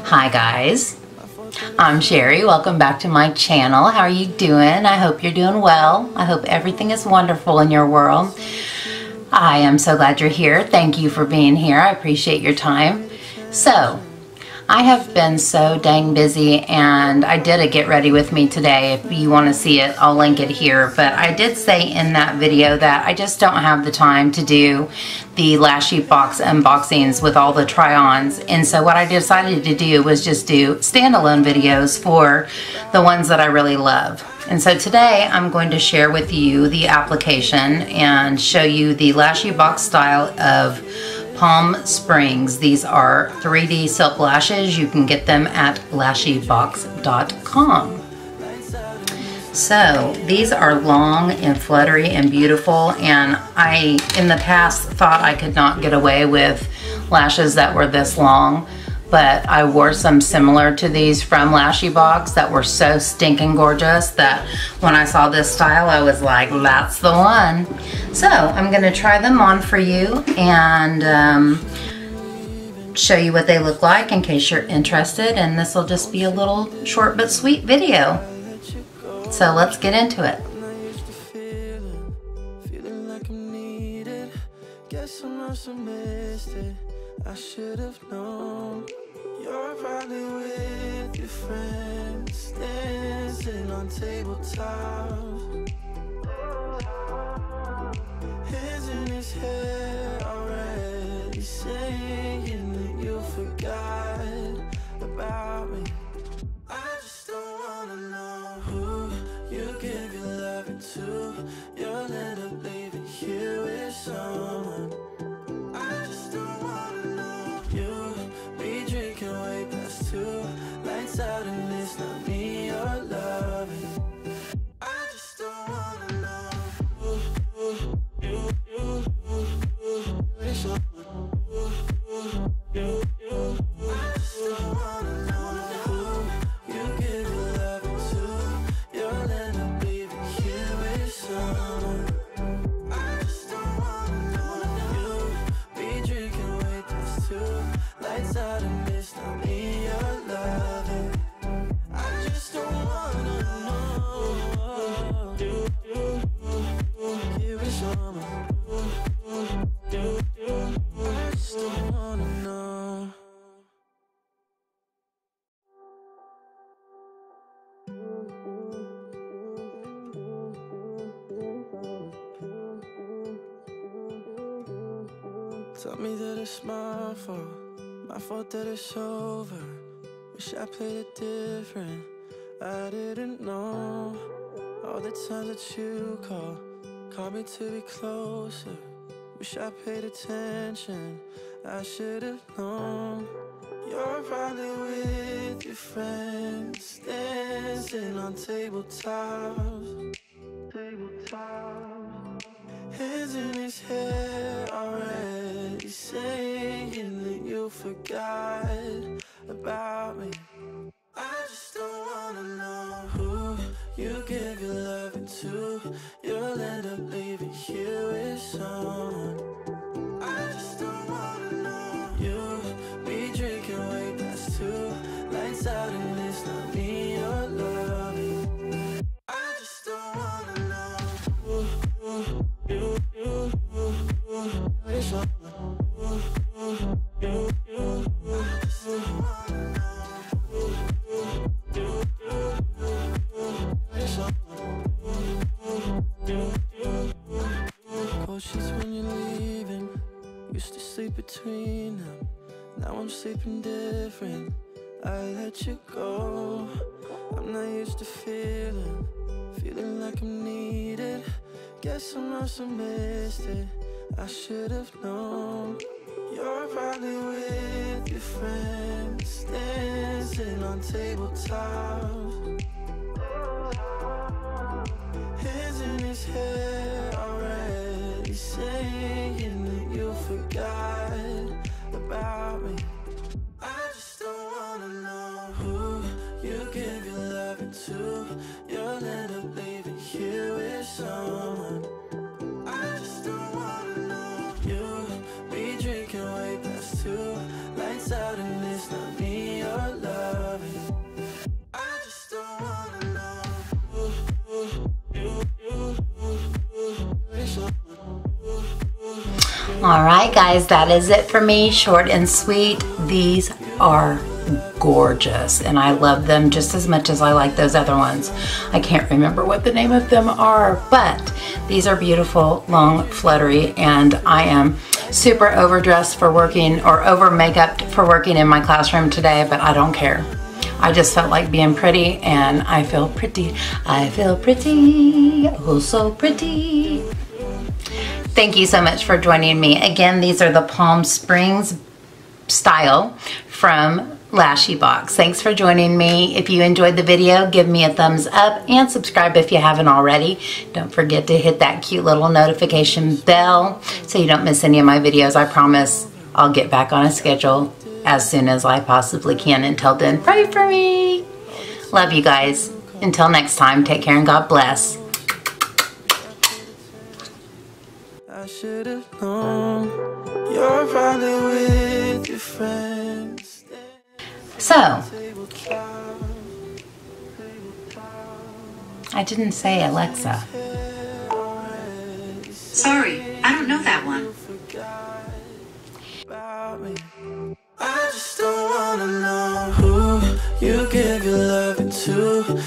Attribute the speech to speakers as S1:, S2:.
S1: Hi guys, I'm Sherry. Welcome back to my channel. How are you doing? I hope you're doing well. I hope everything is wonderful in your world. I am so glad you're here. Thank you for being here. I appreciate your time. So, I have been so dang busy, and I did a get ready with me today. If you want to see it, I'll link it here. But I did say in that video that I just don't have the time to do the LashyBox unboxings with all the try-ons. And so what I decided to do was just do standalone videos for the ones that I really love. And so today I'm going to share with you the application and show you the LashyBox style of Palm Springs. These are 3D silk lashes. You can get them at LashyBox.com. So these are long and fluttery and beautiful, and I in the past thought I could not get away with lashes that were this long, but I wore some similar to these from LashyBox that were so stinking gorgeous that when I saw this style I was like, that's the one. So I'm going to try them on for you and show you what they look like in case you're interested, and this will just be a little short but sweet video. So let's get into it.
S2: I should have known. You're probably with your friends, dancing on tabletops. Hands in his hair already, saying that you forgot about me. I just don't wanna know who you give your loving to. You'll end up leaving here with someone. I just don't wanna know you be drinking way past 2, lights out and it's not me you're loving. I just don't wanna know it's I just don't wanna know who you give your loving to. You'll end up leaving here with someone. I just don't wanna know you be drinking way past 2, lights out and it's not me you're loving. I just don't wanna know you give it someone. I just don't wanna know. Tell me that it's my fault that it's over. Wish I played it different, I didn't know. All the times that you called me to be closer. Wish I paid attention, I should have known. You're probably with your friends, dancing on tabletops. Hands in his hair already, saying that you forgot about me. I just don't wanna know who you give your loving to. You'll end up leaving here with someone. I just don't wanna know you be drinking way past 2, lights out and it's not me you're loving. I just don't wanna know you it's all you I just don't wanna know it's all cold sheets when you're leaving. Used to sleep between them, now I'm sleeping different. I let you go. I'm not used to feeling like I'm needed. Guess I must have missed it, I should have known. You're probably with your friends, dancing on tabletops. Hands in his hair already, saying that you forgot about me. I just don't wanna know who you give your loving to. You'll end up leaving here with someone. I just don't wanna know you. Be drinking way past 2, lights out and it's not me you're loving. I just don't wanna know
S1: All right, guys, that is it for me. Short and sweet. These are gorgeous, and I love them just as much as I like those other ones. I can't remember what the name of them are, but these are beautiful, long, fluttery, and I am super overdressed for working, or over makeup for working in my classroom today, but I don't care. I just felt like being pretty, and I feel pretty. I feel pretty, oh so pretty. Thank you so much for joining me. Again, these are the Palm Springs style from LashyBox. Thanks for joining me. If you enjoyed the video, give me a thumbs up and subscribe if you haven't already. Don't forget to hit that cute little notification bell so you don't miss any of my videos. I promise I'll get back on a schedule as soon as I possibly can. Until then, pray for me. Love you guys. Until next time, take care and God bless.
S2: I should have known you're probably with your friends.
S1: So, I didn't say Alexa. Sorry, I don't know that one.
S2: I just don't wanna know who you give your loving to.